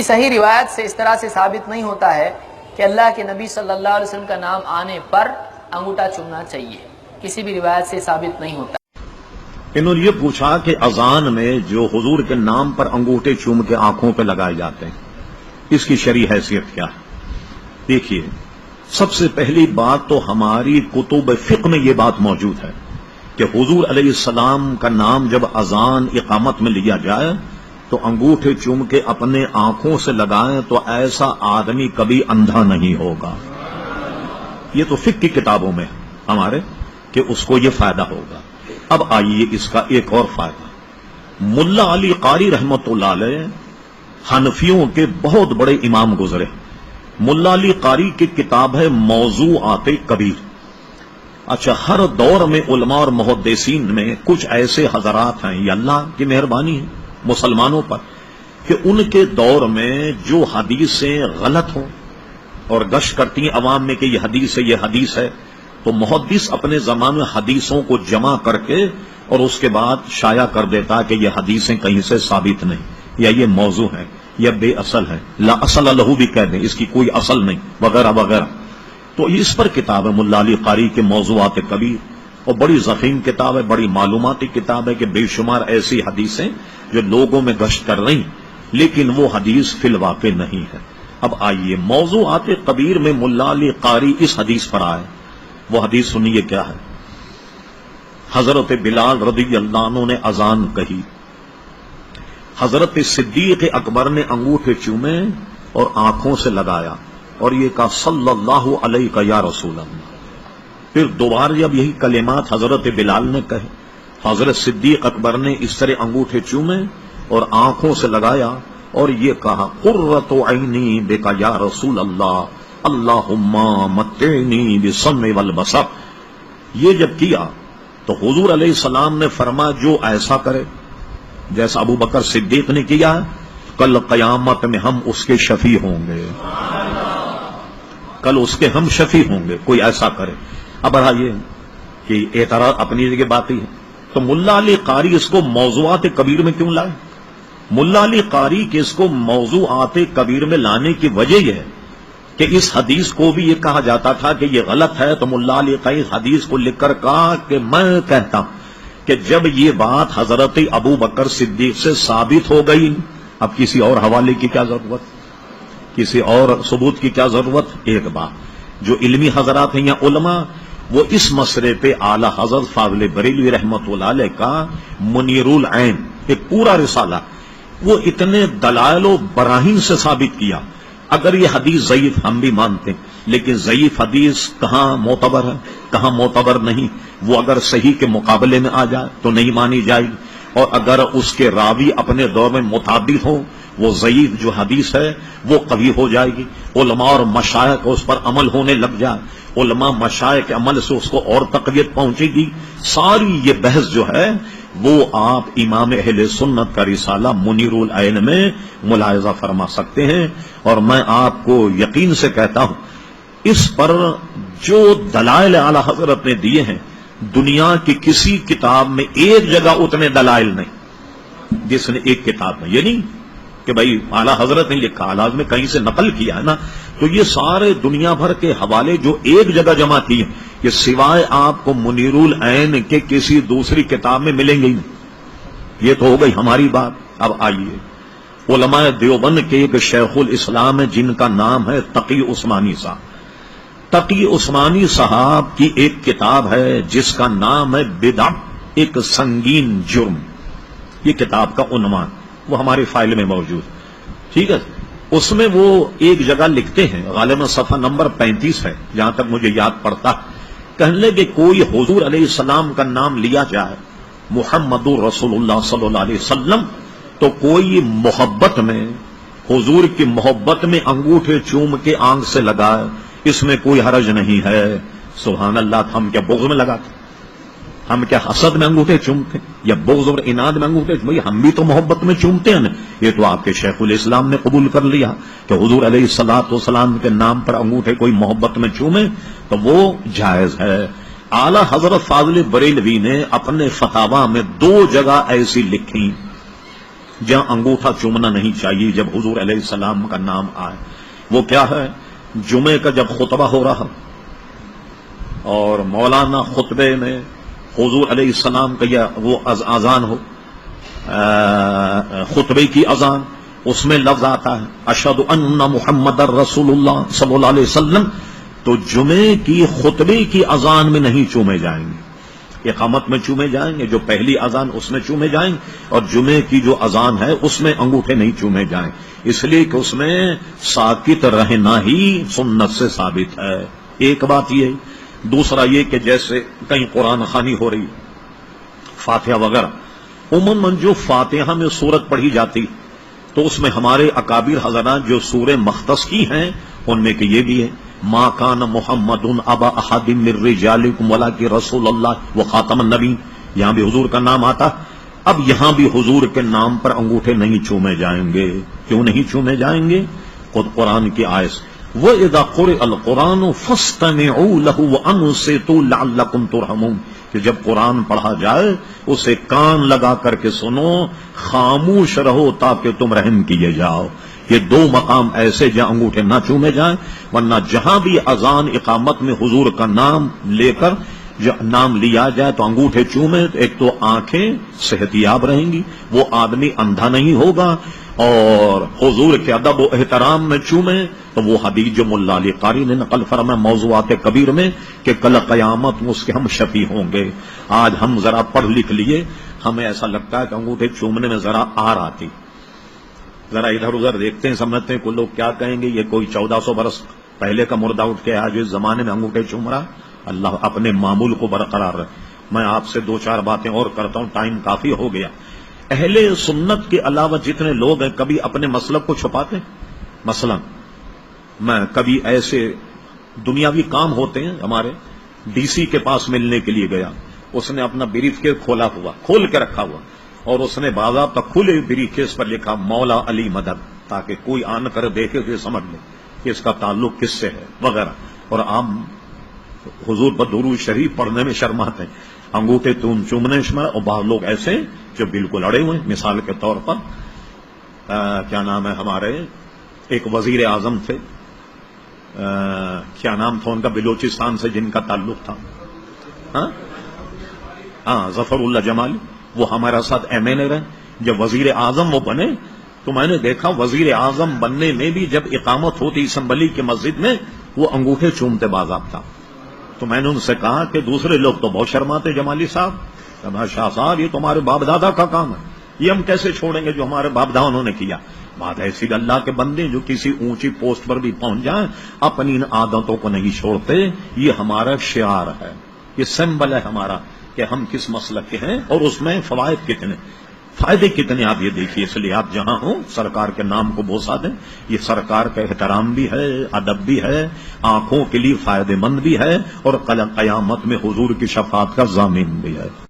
صحیح روایت سے اس طرح سے ثابت نہیں ہوتا ہے کہ اللہ کے نبی صلی اللہ علیہ وسلم کا نام آنے پر انگوٹھا چومنا چاہیے، کسی بھی روایت سے ثابت نہیں ہوتا۔ انہوں نے یہ پوچھا کہ اذان میں جو حضور کے نام پر انگوٹھے چوم کے آنکھوں پہ لگائے جاتے ہیں، اس کی شرعی حیثیت کیا ہے؟ دیکھیے، سب سے پہلی بات تو ہماری کتب فقہ میں یہ بات موجود ہے کہ حضور علیہ السلام کا نام جب اذان اقامت میں لیا جائے تو انگوٹھے چوم کے اپنے آنکھوں سے لگائیں تو ایسا آدمی کبھی اندھا نہیں ہوگا۔ یہ تو فقہ کی کتابوں میں ہمارے کہ اس کو یہ فائدہ ہوگا۔ اب آئیے اس کا ایک اور فائدہ، ملا علی قاری رحمت اللہ علیہ حنفیوں کے بہت بڑے امام گزرے۔ ملا علی قاری کی کتاب ہے موضوعات کبیر۔ اچھا، ہر دور میں علماء اور محدثین میں کچھ ایسے حضرات ہیں، یہ اللہ کی مہربانی ہے مسلمانوں پر، کہ ان کے دور میں جو حدیثیں غلط ہوں اور گشت کرتی ہیں عوام میں کہ یہ حدیث ہے، یہ حدیث ہے، تو محدث اپنے زمانے میں حدیثوں کو جمع کر کے اور اس کے بعد شائع کر دیتا کہ یہ حدیثیں کہیں سے ثابت نہیں، یا یہ موضوع ہے، یا بے اصل ہے، لا اصل لہو بھی کہہ دیں، اس کی کوئی اصل نہیں، وغیرہ وغیرہ۔ تو اس پر کتاب ہے ملا علی قاری کے موضوعات کبیر، اور بڑی ضخیم کتاب ہے، بڑی معلوماتی کتاب ہے کہ بے شمار ایسی حدیثیں جو لوگوں میں گشت کر رہی لیکن وہ حدیث فی الواقع نہیں ہے۔ اب آئیے موضوعات کبیر میں ملا علی قاری اس حدیث پر آئے، وہ حدیث سنیے کیا ہے۔ حضرت بلال رضی اللہ عنہ نے اذان کہی، حضرت صدیق اکبر نے انگوٹھے چومے اور آنکھوں سے لگایا اور یہ کہا صلی اللہ علیہ یا رسول اللہ۔ پھر دوبارہ جب یہی کلمات حضرت بلال نے کہے، حضرت صدیق اکبر نے اس طرح انگوٹھے چومے اور آنکھوں سے لگایا اور یہ کہا قرۃ عینی بک یا رسول اللہ اللہم متعنی بالسمع والبصر۔ یہ جب کیا تو حضور علیہ السلام نے فرمایا جو ایسا کرے جیسا ابو بکر صدیق نے کیا کل قیامت میں ہم اس کے شفیع ہوں گے، کل اس کے ہم شفیع ہوں گے، کوئی ایسا کرے۔ اب رہا یہ کہ اعتراض اپنی جگہ بات ہی ہے، تو ملا علی قاری اس کو موضوعات کبیر میں کیوں لائے؟ ملا علی قاری کے اس کو موضوعات کبیر میں لانے کی وجہ یہ ہے کہ اس حدیث کو بھی یہ کہا جاتا تھا کہ یہ غلط ہے، تو ملا علی قاری حدیث کو لکھ کر کہا کہ میں کہتا ہوں کہ جب یہ بات حضرت ابو بکر صدیق سے ثابت ہو گئی، اب کسی اور حوالے کی کیا ضرورت، کسی اور ثبوت کی کیا ضرورت؟ ایک بات، جو علمی حضرات ہیں یا علماء، وہ اس مسئلے پہ اعلی حضرت فاضل بریلوی رحمت اللہ علیہ کا منیر العین ایک پورا رسالہ، وہ اتنے دلائل و براہین سے ثابت کیا۔ اگر یہ حدیث ضعیف ہم بھی مانتے ہیں، لیکن ضعیف حدیث کہاں معتبر ہے کہاں معتبر نہیں، وہ اگر صحیح کے مقابلے میں آ جائے تو نہیں مانی جائے گی، اور اگر اس کے راوی اپنے دور میں متعدد ہوں وہ ضعیف جو حدیث ہے وہ قوی ہو جائے گی۔ علماء اور مشائخ کو اس پر عمل ہونے لگ جائے، علماء مشائخ کے عمل سے اس کو اور تقویت پہنچے گی۔ ساری یہ بحث جو ہے وہ آپ امام اہل سنت کا رسالہ منیر العین میں ملاحظہ فرما سکتے ہیں، اور میں آپ کو یقین سے کہتا ہوں اس پر جو دلائل اعلی حضرت نے دیے ہیں دنیا کی کسی کتاب میں ایک جگہ اتنے دلائل نہیں جس نے ایک کتاب میں، یہ نہیں کہ بھائی اعلی حضرت نے لکھا، اعلی حضرت نے کہیں سے نقل کیا ہے نا، تو یہ سارے دنیا بھر کے حوالے جو ایک جگہ جمع کیے کہ سوائے آپ کو منیر العین کے کسی دوسری کتاب میں ملیں گے ہی نہیں۔ یہ تو ہو گئی ہماری بات۔ اب آئیے علماء دیوبند کے ایک شیخ الاسلام ہے جن کا نام ہے تقی عثمانی صاحب۔ تقی عثمانی صاحب کی ایک کتاب ہے جس کا نام ہے بدع ایک سنگین جرم، یہ کتاب کا عنوان وہ ہماری فائل میں موجود، ٹھیک ہے۔ اس میں وہ ایک جگہ لکھتے ہیں، غالباً صفحہ نمبر 35 ہے جہاں تک مجھے یاد پڑتا، کہنے کہ کوئی حضور علیہ السلام کا نام لیا جائے محمد رسول اللہ صلی اللہ علیہ وسلم تو کوئی محبت میں، حضور کی محبت میں انگوٹھے چوم کے آنکھ سے لگائے، اس میں کوئی حرج نہیں ہے۔ سبحان اللہ، ہم کیا بغض میں لگاتے، ہم کیا حسد میں انگوٹھے چومتے یا بغض اور اناد میں انگوٹھے؟ بھائی ہم بھی تو محبت میں چومتے ہیں نا۔ یہ تو آپ کے شیخ الاسلام نے قبول کر لیا کہ حضور علیہ الصلوۃ والسلام کے نام پر انگوٹھے کوئی محبت میں چومے تو وہ جائز ہے۔ اعلی حضرت فاضل بریلوی نے اپنے فتاوا میں 2 جگہ ایسی لکھی جہاں انگوٹھا چومنا نہیں چاہیے جب حضور علیہ السلام کا نام آئے، وہ کیا ہے؟ جمعے کا جب خطبہ ہو رہا اور مولانا خطبے میں حضور علیہ السلام کا یا وہ اذان ہو، خطبے کی اذان، اس میں لفظ آتا ہے اشہد ان محمد رسول اللہ صلی اللہ علیہ وسلم، تو جمعے کی خطبے کی اذان میں نہیں چومے جائیں گے، اقامت میں چومے جائیں گے، جو پہلی اذان اس میں چومے جائیں گے، اور جمعے کی جو اذان ہے اس میں انگوٹھے نہیں چومے جائیں، اس لیے کہ اس میں ساکت رہنا ہی سنت سے ثابت ہے۔ ایک بات یہ، دوسرا یہ کہ جیسے کہیں قرآن خوانی ہو رہی، فاتحہ وغیرہ، عموماً جو فاتحہ میں سورت پڑھی جاتی تو اس میں ہمارے اکابر حضرات جو سورہ مختص کی ہیں ان میں کہ یہ بھی ہے ما کان محمد ابا احد من رجالکم ولکن رسول اللہ وخاتم النبی، یہاں بھی حضور کا نام آتا۔ اب یہاں بھی حضور کے نام پر انگوٹھے نہیں چومے جائیں گے۔ کیوں نہیں چومے جائیں گے؟ خود قرآن کی آیت وَإِذَا قُرِئَ الْقُرْآنُ فَاسْتَمِعُوا لَهُ وَأَنصِتُوا لَعَلَّكُمْ تُرْحَمُونَ، کہ جب قرآن پڑھا جائے اسے کان لگا کر کے سنو، خاموش رہو تاکہ تم رحم کیے جاؤ۔ یہ دو مقام ایسے جہاں انگوٹھے نہ چومے جائیں، ورنہ جہاں بھی اذان اقامت میں حضور کا نام لے کر نام لیا جائے تو انگوٹھے چومے، ایک تو آنکھیں صحت یاب رہیں گی، وہ آدمی اندھا نہیں ہوگا، اور حضور کے ادب و احترام میں چومے تو وہ حدیث جو ملا علی قاری نے نقل فرمایا موضوعات کبیر میں کہ کل قیامت میں اس کے ہم شفیع ہوں گے۔ آج ہم ذرا پڑھ لکھ لیے، ہمیں ایسا لگتا ہے کہ انگوٹھے چومنے میں ذرا آر آتی، ذرا ادھر ادھر دیکھتے ہیں سمجھتے ہیں کہ لوگ کیا کہیں گے، یہ کوئی 1400 برس پہلے کا مردہ اٹھ کے آج اس زمانے میں انگوٹھے چوم رہا۔ اللہ اپنے معمول کو برقرار رکھے۔ میں آپ سے دو چار باتیں اور کرتا ہوں، ٹائم کافی ہو گیا۔ اہل سنت کے علاوہ جتنے لوگ ہیں کبھی اپنے مسلک کو چھپاتے ہیں؟ مثلا میں کبھی ایسے دنیاوی کام ہوتے ہیں ہمارے، ڈی سی کے پاس ملنے کے لیے گیا، اس نے اپنا بریف کیس کھول کے رکھا ہوا، اور اس نے باضابطہ کھلے بریف کیس پر لکھا مولا علی مدد، تاکہ کوئی آن کر دیکھے تو سمجھ لے کہ اس کا تعلق کس سے ہے وغیرہ۔ اور عام حضور پر درود شریف پڑھنے میں شرماتے ہیں، انگوٹھے چومنے میں، اور بعض لوگ ایسے جو بالکل اڑے ہوئے ہیں۔ مثال کے طور پر کیا نام ہے، ہمارے ایک وزیر اعظم تھے، کیا نام تھا ان کا، بلوچستان سے جن کا تعلق تھا، ہاں ظفر اللہ جمالی، وہ ہمارا ساتھ ایم ایل اے رہے۔ جب وزیر اعظم وہ بنے تو میں نے دیکھا وزیر اعظم بننے میں بھی جب اقامت ہوتی اسمبلی کی مسجد میں وہ انگوٹھے چومتے باضابطہ۔ تو میں نے ان سے کہا کہ دوسرے لوگ تو بہت شرماتے، جمالی صاحب، شاہ صاحب یہ تو ہمارے باپ دادا کا کام ہے، یہ ہم کیسے چھوڑیں گے جو ہمارے باپ دادا انہوں نے کیا۔ بات ایسی اللہ کے بندے جو کسی اونچی پوسٹ پر بھی پہنچ جائیں اپنی ان عادتوں کو نہیں چھوڑتے، یہ ہمارا شعار ہے، یہ سمبل ہے ہمارا کہ ہم کس مسلک کے ہیں، اور اس میں فوائد کتنے، فائدے کتنے آپ یہ دیکھیے۔ اس لیے آپ جہاں ہوں سرکار کے نام کو بوسا دیں، یہ سرکار کا احترام بھی ہے، ادب بھی ہے، آنکھوں کے لیے فائدہ مند بھی ہے، اور قیامت میں حضور کی شفاعت کا ضامن بھی ہے۔